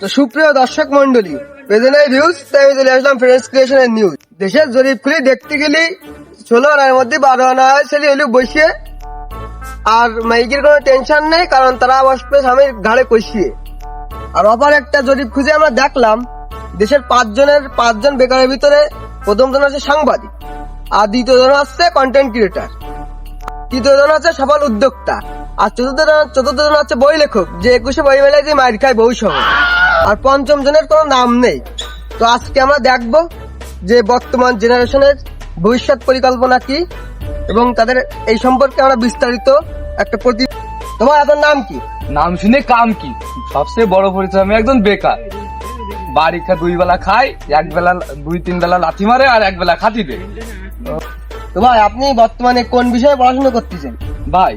তো সুপ্রিয় দর্শক মন্ডলী, প্রেজেন্ট ভিউজ তাই আমি চলে আসলাম ফ্রেন্ডস ক্রিয়েশনের নিউজ। দেশের জরিপ খুলে দেখতে গেলে 16 আনার মধ্যে 12 আনা ছেলে হলো বসিয়ে, আর মাইকের কোনো টেনশন নেই, কারণ তারা বসবে স্বামীর ঘাড়ে কষিয়ে। আর অপার একটা জরিপ খুঁজে আমরা দেখলাম, দেশের 5 জন বেকারের ভিতরে প্রথম জন হচ্ছে সাংবাদিক, আর দ্বিতীয় জন হচ্ছে কন্টেন্ট ক্রিয়েটার, তৃতীয় জন হচ্ছে সফল উদ্যোক্তা, আর চতুর্থ জন হচ্ছে বই লেখক, যে 21 বই মেলায় যে মার খায় বউ সহ। আর পঞ্চম জনের কোনো নাম নেই। তো আজকে আমরা দেখবো যে বর্তমান জেনারেশনের ভবিষ্যৎ পরিকল্পনা কি, এবং তাদের এই সম্পর্কে আমরা বিস্তারিত একটা তোমার আপনার নাম কি? নাম শুনে কাম কি? সবচেয়ে বড় পরিচয়, আমি একজন বেকার। বাড়ি 2 বেলা খাই, 1 বেলা 2-3 বেলা লাথি মারে, আর 1 বেলা খাতি দেয়। তো ভাই, আপনি বর্তমানে কোন বিষয়ে পড়াশোনা করতেছেন? ভাই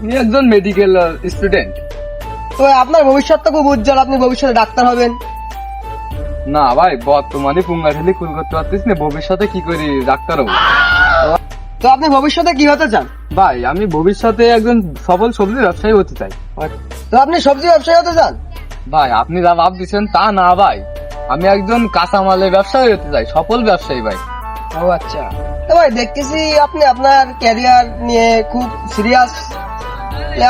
আমি একজন মেডিকেল স্টুডেন্ট। তো আপনার ভবিষ্যৎ তো খুব উজ্জ্বল, আপনি ভবিষ্যতে ডাক্তার হবেন। না ভাই, বর্তমানে পুঙ্গাঠালি কুল করতে পারতেছি না, ভবিষ্যতে কি করি ডাক্তার হবো। তো আপনি ভবিষ্যতে কি হতে চান? ভাই আমি ভবিষ্যতে একজন সফল সবজি ব্যবসায়ী হতে চাই। তো আপনি সবজি ব্যবসায়ী হতে চান? ভাই আপনি যা ভাব দিচ্ছেন তা না ভাই, আমি একজন কাঁচামালের ব্যবসায়ী হতে চাই, সফল ব্যবসায়ী ভাই। ও আচ্ছা। তো ভাই দেখতেছি আপনি আপনার ক্যারিয়ার নিয়ে খুব সিরিয়াস।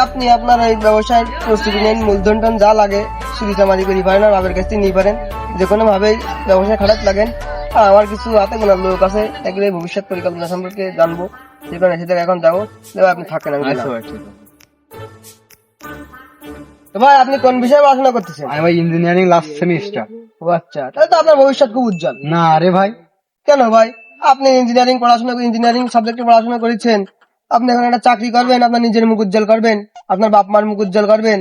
আপনি আপনার এই ব্যবসায়ের প্রস্তুতি নেন, মূলধন টন যা লাগে সুবিধামারি করি পারেন, আর বাবার কাছ থেকে নিয়ে পারেন, যে কোনো ভাবেই ব্যবসায় খারাপ লাগেন। আর আমার কিছু হাতে গোনা লোক আছে, এগুলো ভবিষ্যৎ পরিকল্পনা সম্পর্কে জানবো, যে কারণে সেটা এখন যাবো। আপনি থাকেন, আমি গেলাম। তো ভাই আপনি কোন বিষয়ে পড়াশোনা করতেছেন? আমি ভাই ইঞ্জিনিয়ারিং লাস্ট সেমিস্টার। ও আচ্ছা, তাহলে তো আপনার ভবিষ্যৎ খুব উজ্জ্বল। না রে ভাই। কেন ভাই? আপনি ইঞ্জিনিয়ারিং সাবজেক্টে পড়াশোনা করেছেন, আপনি এখন একটা চাকরি করবেন, আপনার নিজের মুখ উজ্জ্বল করবেন, আপনার বাপ মার মুখ উজ্জ্বল করবেন।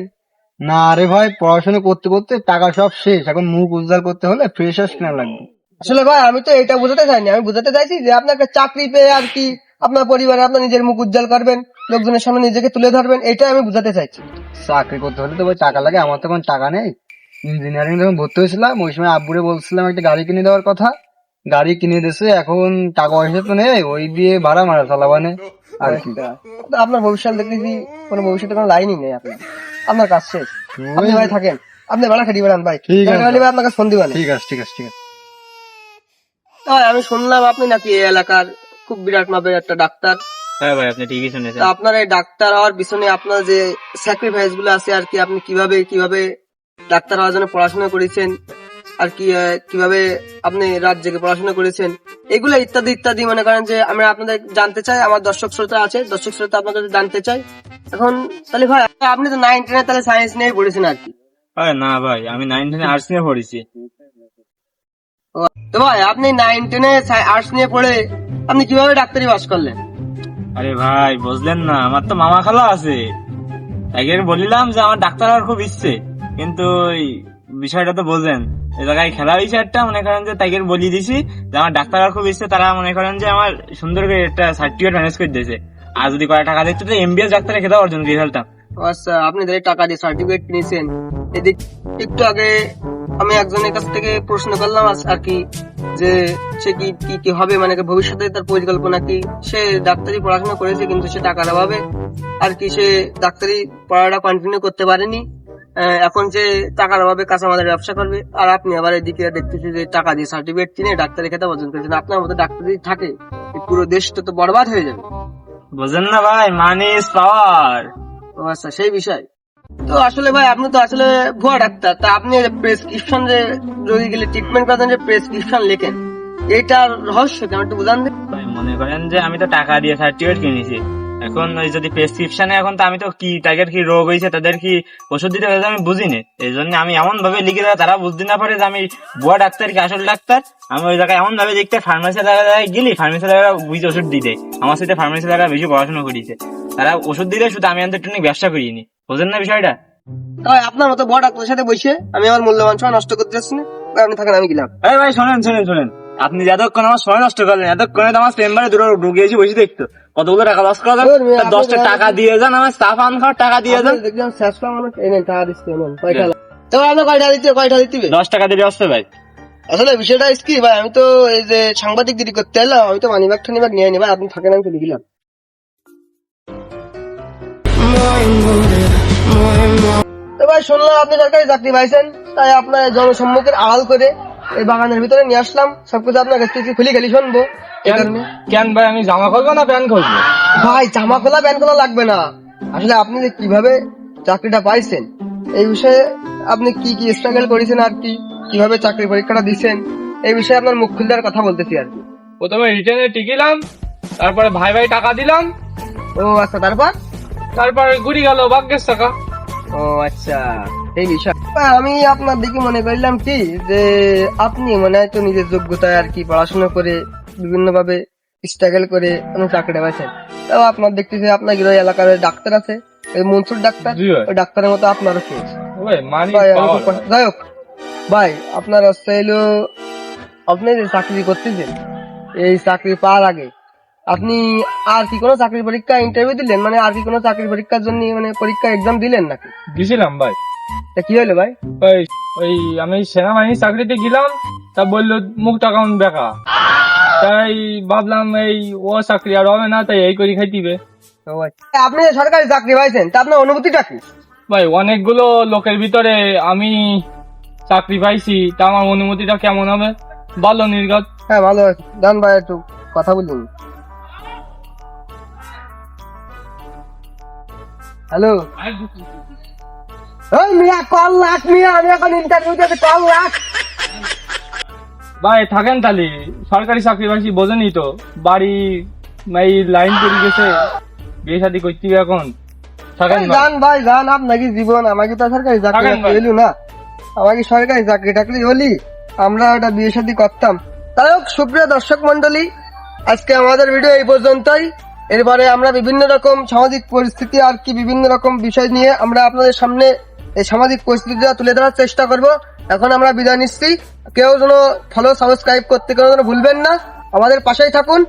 না রে ভাই, পড়াশোনা করতে করতে টাকা সব শেষ, এখন মুখ উজ্জ্বল করতে হলে ফ্রেশার্স কেনা লাগবে। আসলে ভাই আমি তো এটা বোঝাতে চাইনি, আমি বোঝাতে চাইছি যে আপনি একটা চাকরি পেয়ে আর কি আপনার পরিবারে আপনার নিজের মুখ উজ্জ্বল করবেন, লোকজনের সামনে নিজেকে তুলে ধরবেন, এটাই আমি বোঝাতে চাইছি। চাকরি করতে হলে তো ভাই টাকা লাগে, আমার তো এখন টাকা নেই। ইঞ্জিনিয়ারিং যখন ভর্তি হয়েছিলাম ওই সময় আব্বুরে বলছিলাম একটা গাড়ি কিনে দেওয়ার কথা, গাড়ি কিনে দিয়েছে, এখন টাকা পয়সা তো নেই, ওই দিয়ে ভাড়া মারা চালাবানে আর কি। তো আপনার ভবিষ্যৎ দেখতেছি কোনো ভবিষ্যতে কোনো লাইনই নেই, আপনার কাজ শেষ। আপনি ভাই থাকেন, আপনি ভাড়া খাটি বেড়ান ভাই, আপনাকে ফোন দিবেন। ঠিক আছে ঠিক আছে ঠিক আছে। আমি শুনলাম আপনি নাকি এই এলাকার খুব বিরাট মাপের একটা ডাক্তার। হ্যাঁ ভাই, আপনি ঠিকই শুনেছেন। আপনার এই ডাক্তার হওয়ার পিছনে আপনার যে স্যাক্রিফাইস গুলো আছে আর কি, আপনি কিভাবে ডাক্তার হওয়ার জন্য পড়াশোনা করেছেন, আর কি কিভাবে আপনি রাত জেগে পড়াশোনা করেছেন, এগুলো ইত্যাদি ইত্যাদি মনে করেন যে আমরা আপনাদের জানতে চাই। আমার দর্শক শ্রোতা আছে, দর্শক শ্রোতা আপনাদের জানতে চাই। এখন তাহলে ভাই আপনি তো 9-10 তাহলে সায়েন্স নিয়ে পড়েছেন আর কি? না ভাই, আমি 9-10 আর্টস নিয়ে পড়েছি। তো ভাই আপনি 9-10 আর্টস নিয়ে পড়ে আপনি কিভাবে ডাক্তারি পাস করলেন? আরে ভাই বুঝলেন না, আমার তো মামা খালা আছে, তাকে বলিলাম যে আমার ডাক্তার হওয়ার খুব ইচ্ছে, কিন্তু বিষয়টা তো বোঝেন, এই জায়গায় খেলা হয়েছে একটা, মনে করেন যে তাকে বলিয়ে দিছি যে আমার ডাক্তার হওয়ার খুব ইচ্ছে, তারা মনে করেন যে আমার সুন্দর করে একটা সার্টিফিকেট ম্যানেজ করে দিয়েছে, আর যদি কয়েক টাকা দেখতো তো এমবিএস ডাক্তারে খেতে অর্জন দিয়ে ফেলতাম। আচ্ছা, আপনি টাকা দিয়ে সার্টিফিকেট কিনেছেন। এদিক একটু আগে আমি একজনের কাছ থেকে প্রশ্ন করলাম আর কি, যে সে কি হবে, মানে ভবিষ্যতে তার পরিকল্পনা কি। সে ডাক্তারি পড়াশোনা করেছে, কিন্তু সে টাকার অভাবে আর কি সে ডাক্তারি পড়াটা কন্টিনিউ করতে পারেনি। এখন যে টাকার অভাবে কাঁচামালের ব্যবসা করবে, আর আপনি আবার এদিকে দেখতেছি যে টাকা দিয়ে সার্টিফিকেট কিনে ডাক্তারি খেতে অর্জন করেছেন। আপনার মতো ডাক্তার যদি থাকে, পুরো দেশটা তো বরবাদ হয়ে যাবে। বোঝেন না ভাই, মানি ইজ পাওয়ার। আচ্ছা, সেই বিষয়। তো আসলে ভাই আপনি তো আসলে ভুয়া ডাক্তার। তা আপনি প্রেসক্রিপশন যে রোগী গেলে ট্রিটমেন্ট করার জন্য যে প্রেসক্রিপশন লেখেন, এইটার রহস্য কেমন একটু বুঝান দেন। ভাই মনে করেন যে আমি তো টাকা দিয়ে সার্টিফিকেট কিনেছি, এখন ওই যদি প্রেসক্রিপশনে, এখন তো আমি তো কি টাইপের কি রোগ হয়েছে, তাদের কি ওষুধ দিতে হবে আমি বুঝিনি, এই জন্য আমি এমন ভাবে লিখে দেওয়া তারা বুঝতে না পারে যে আমি ভুয়া ডাক্তার কি আসল ডাক্তার। আমি ওই জায়গায় এমন ভাবে দেখতে ফার্মেসি জায়গায় গেলি, ফার্মেসি জায়গা বুঝে ওষুধ দিতে, আমার সাথে ফার্মেসি জায়গা বেশি পড়াশোনা করিয়েছে, তারা ওষুধ দিলে শুধু আমি আমাদের ট্রেনিং ব্যবসা করিনি। বোঝেন না বিষয়টা? তাই আপনার মতো বড় ডাক্তারের সাথে বসে আমি আমার মূল্যবান সময় নষ্ট করতে যাচ্ছি না। আপনি থাকেন, আমি গেলাম। এই ভাই শোনেন, আপনি যতক্ষণ আমার সময় নষ্ট করলেন, এতক্ষণে তো আমার চেম্বারে দুটো রুগী এসে বসে দেখতো, কতগুলো টাকা লস করা যাবে। 10টা টাকা দিয়ে যান, আমার চা পান খাওয়ার টাকা দিয়ে যান। দেখলাম শেষ পাওয়া মানুষ এনেন টাকা দিচ্ছে, তো আপনি কয়টা দিতে 10 টাকা দিলে আসতে ভাই। আসলে বিষয়টা কি ভাই, আমি তো এই যে সাংবাদিকগিরি করতে এলাম, আমি তো মানিব্যাগ ঠানিব্যাগ নিয়ে নি ভাই। আপনি থাকেন, আমি চলে গেলাম। তো ভাই শুনলাম আপনি সরকারি চাকরি পাইছেন, তাই আপনার জনসম্মুখের আড়াল করে এই বাগানের ভিতরে নিয়ে আসলাম, সবকিছু আপনার কাছ থেকে খুলি খালি শুনবো এই কারণে। কেন ভাই, আমি জামা খুলবো না প্যান্ট খুলবো? ভাই জামা খোলা প্যান্ট খোলা লাগবে না, আসলে আপনি যে কিভাবে চাকরিটা পাইছেন এই বিষয়ে আপনি কি কি স্ট্রাগল করেছেন আর কি কিভাবে চাকরি পরীক্ষাটা দিচ্ছেন এই বিষয়ে আপনার মুখ খুলতে কথা বলতেছি আর কি। প্রথমে রিটার্নে টিকিলাম, তারপরে ভাই ভাই টাকা দিলাম, ও আচ্ছা, তারপর? তারপরে ঘুরি গেল ভাগ্যের টাকা। ও আচ্ছা, এই বিষয়। আমি আপনার দিকে মনে করলাম কি যে আপনি মনে হয় তো নিজের যোগ্যতায় আর কি পড়াশোনা করে বিভিন্ন ভাবে স্ট্রাগল করে আপনি চাকরিটা পাইছেন। তাও আপনার দেখতেছি আপনার ওই এলাকার ওই ডাক্তার আছে, ওই মনসুর ডাক্তার, জি ভাই। ওই ডাক্তারের মতো আপনারও কেস। ভাই মানি ভাই আমি খুব যাই হোক ভাই, আপনার হচ্ছে হলো আপনি যে চাকরি করতেছেন এই চাকরি পাওয়ার আগে আপনি আর কি কোনো চাকরি পরীক্ষা ইন্টারভিউ দিলেন, মানে আর কি কোনো চাকরি পরীক্ষার জন্য মানে পরীক্ষা এক্সাম দিলেন নাকি? গেছিলাম ভাই। তা কি হলো ভাই? ওই ওই আমি সেনাবাহিনী চাকরিতে গেলাম, তা বললো মুখ টাকাউন বেকা, তাই ভাবলাম এই ও চাকরি আর হবে না, তাই এই করে খাই দিবে। আপনি যে সরকারি চাকরি পাইছেন তা আপনার অনুভূতিটা কি? ভাই অনেকগুলো লোকের ভিতরে আমি চাকরি পাইছি, তা আমার অনুমতিটা কেমন হবে? ভালো নির্গত। হ্যাঁ ভালো আছে, জান ভাই একটু কথা বলুন। হ্যালো, ওই মিয়া কল লাখ, মিয়া আমি এখন ইন্টারভিউ দিতে কল লাখ। ভাই থাকেন তাহলে, সরকারি চাকরি পাইছি বোঝেনি তো, বাড়ি এই লাইন পড়ে গেছে, বিয়ে শাদী করতে হবে এখন। থাকেন ভাই। জান ভাই জান, আপনাকে জীবন আমাকে তো সরকারি চাকরি থাকেন ভাই। এলু না, আমাকে সরকারি চাকরি টাকরি হলি আমরা ওটা বিয়ে শাদী করতাম। তাই হোক, সুপ্রিয় দর্শক মন্ডলী, আজকে আমাদের ভিডিও এই পর্যন্তই। এরপরে আমরা বিভিন্ন রকম সামাজিক পরিস্থিতি আর কি বিভিন্ন রকম বিষয় নিয়ে আমরা আপনাদের সামনে এই সামাজিক পরিস্থিতিটা তুলে ধরার চেষ্টা করব। এখন আমরা বিদায় নিচ্ছি, কেউ যেন ফলো সাবস্ক্রাইব করতে কেউ যেন ভুলবেন না, আমাদের পাশেই থাকুন।